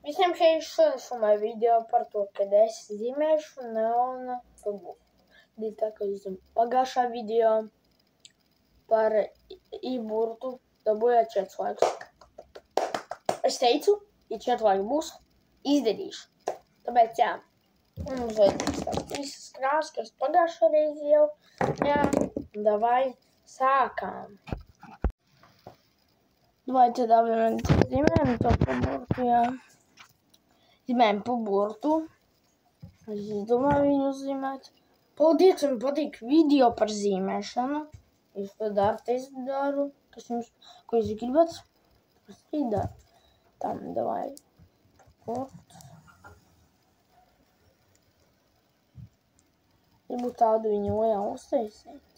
Visiem šeit šodien video par to, kad es zīmēšu neona burtu. Tā kā es pagājušā video par I-burtu dabūjāt 4 laikus. Es teicu, ja 4 laiki būs, izdarīšu. Tāpēc jā, mums vajadzīgs tās visas krāsas, kas pagājušā reizi jau, jā, davai sākām. Vai tad zīmējam to pa burtu, jā. Zīmējam pa burtu. Es domāju viņu uzzīmēt. Paldies, man patīk video par zīmēšanu. Jūs to darat, es daru. Kas jums, ko jūs gribat? Es arī daru. Tam davai burtu. Gribu tādu viņu jau uztaisīt.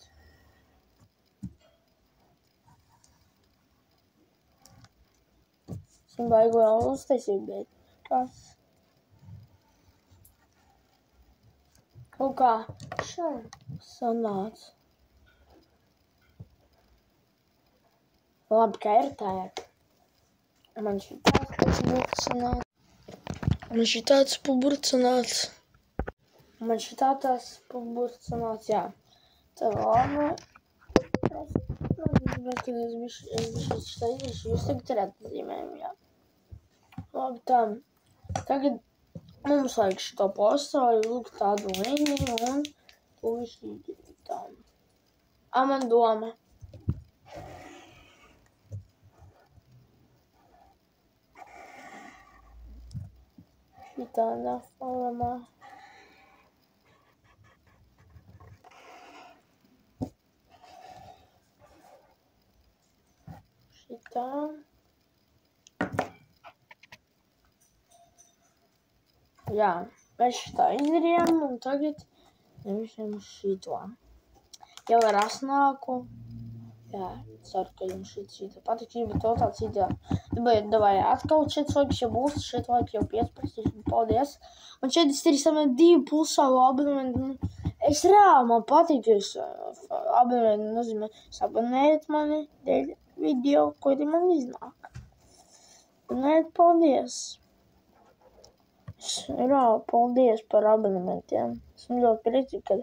Viņu baigu jau uztaisīt, bet kas? Kaut kā šeit sanāca. Labi, ka ir tā. Man šitāds paburts sanāca. Man šitāds paburts sanāca, jā. Tā labi. Bet, kad es bišķi štaisīšu, jūs tagad redzat zīmējumu, jā. Labi, tā. Tagad mums vajag šito posteru, lūk tādu līniju un to visu izdarīt tā. Man doma. Šitādā formā. Šitā. Jā, mēs šitā izdarījām un tagad nevisam šito. Jau ar asnāku. Jā, ceru, ka jums šita patīk, bet to tā cita. Davai atkal 4 laikus, ja būs 4 laiki jau 15, paldies. Un šeit es arī samēt 2 pulsāvu abonementu. Es reāli man patīk, jūs abonementu nozīmē. Abonējiet mani dēļ video, ko arī man iznāk. Abonējiet, paldies. Reāli paldies par abonementiem. Esmu ļoti priecīgi, kad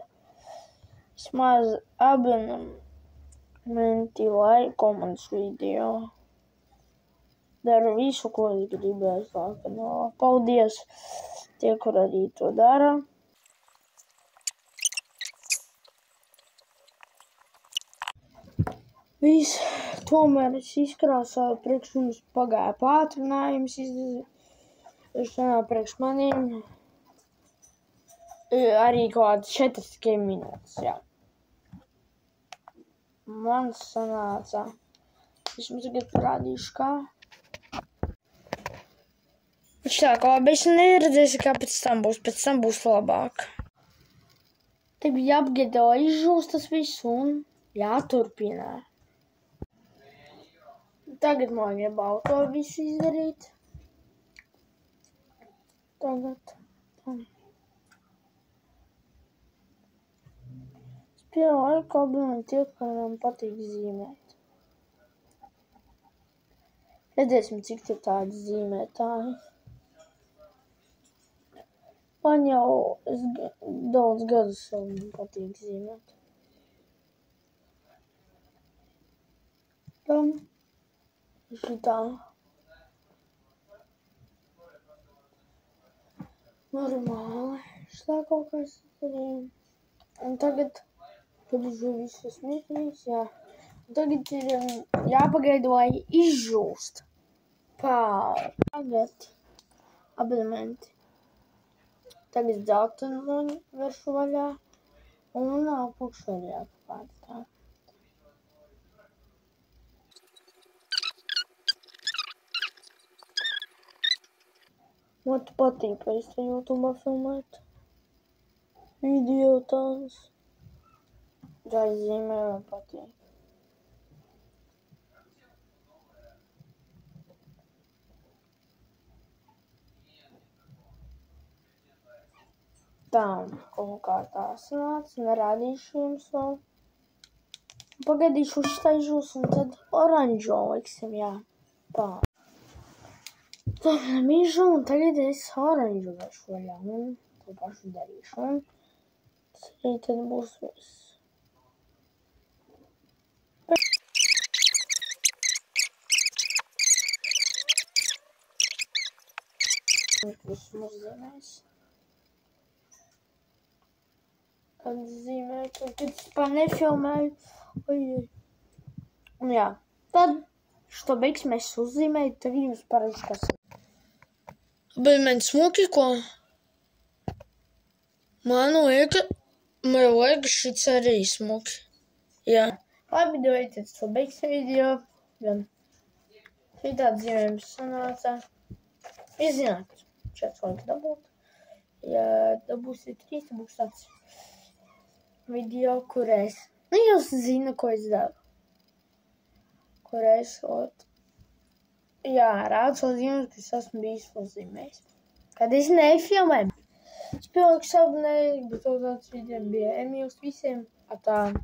vismaz abonementi laiko manas video. Daru visu, ko es gribēju. Paldies tie, kur arī to dara. Viss, tomēr es izkrāsāju priekš jums pagāja pātrinājums priekš maniem. Arī kaut 4 minūtes, jā. Man sanāca. Es jums tagad parādīšu, kā. Viņš tā kā labi, es neredzēšu, kā pēc tam būs labāk. Te bija jāapgada, lai izžūst tas viss un jāturpina. Tagad man grib auto visu izdarīt. Tagad. Es pie laika abonēju tie, kuriem patīk zīmēt. Redzēsim, cik te tādi zīmētāji. Man jau daudz gadus vēl patīk zīmēt. Šitā. Normāli. Šitā kaut kas arī. Un tagad, kad es visu esmu izdarījis, jā. Tagad ir jāpagaida, lai izžūst. Tagad abonementi. Tagad dzeltenu veršu vaļā un apakšu arī jāpapārtā. Man patīk pēc te YouTube'ā filmēt video tādas. Jā, zīmē man patīk. Tā, kaut kā tā sanāca, nerādīšu jums vēl. Pagaidīšu uztaisūs un tad oranžo liksim, jā. Tā. Mīžu, un tagad es oranžu vēršu vaļā, un to pašu darīšu, un tas arī tad būs viss. Visu uzzīmēs. Atzīmēju, kad vispār nefilmēju. Un jā, tad što beigs mēs uzzīmēju, tad jums parādīšu, kas ir. Bet man smuki, ko? Man liekas, šits arī smuki. Jā. Labi, dodiet, to beigs video. Gan šitā dzīvējums sanāca. Jūs zināt, šāds laiks dabūt. Ja dabūsiet 3, tad būs tāds video, kur es... Nu, jūs zina, ko es daru. Kur es, jā, rādu savu zīmes, kas esmu bijis uzzīmējis. Kad es nefilmēju. Es pilnīgi savu bet to tāds video bija. Emīls visiem. Atā.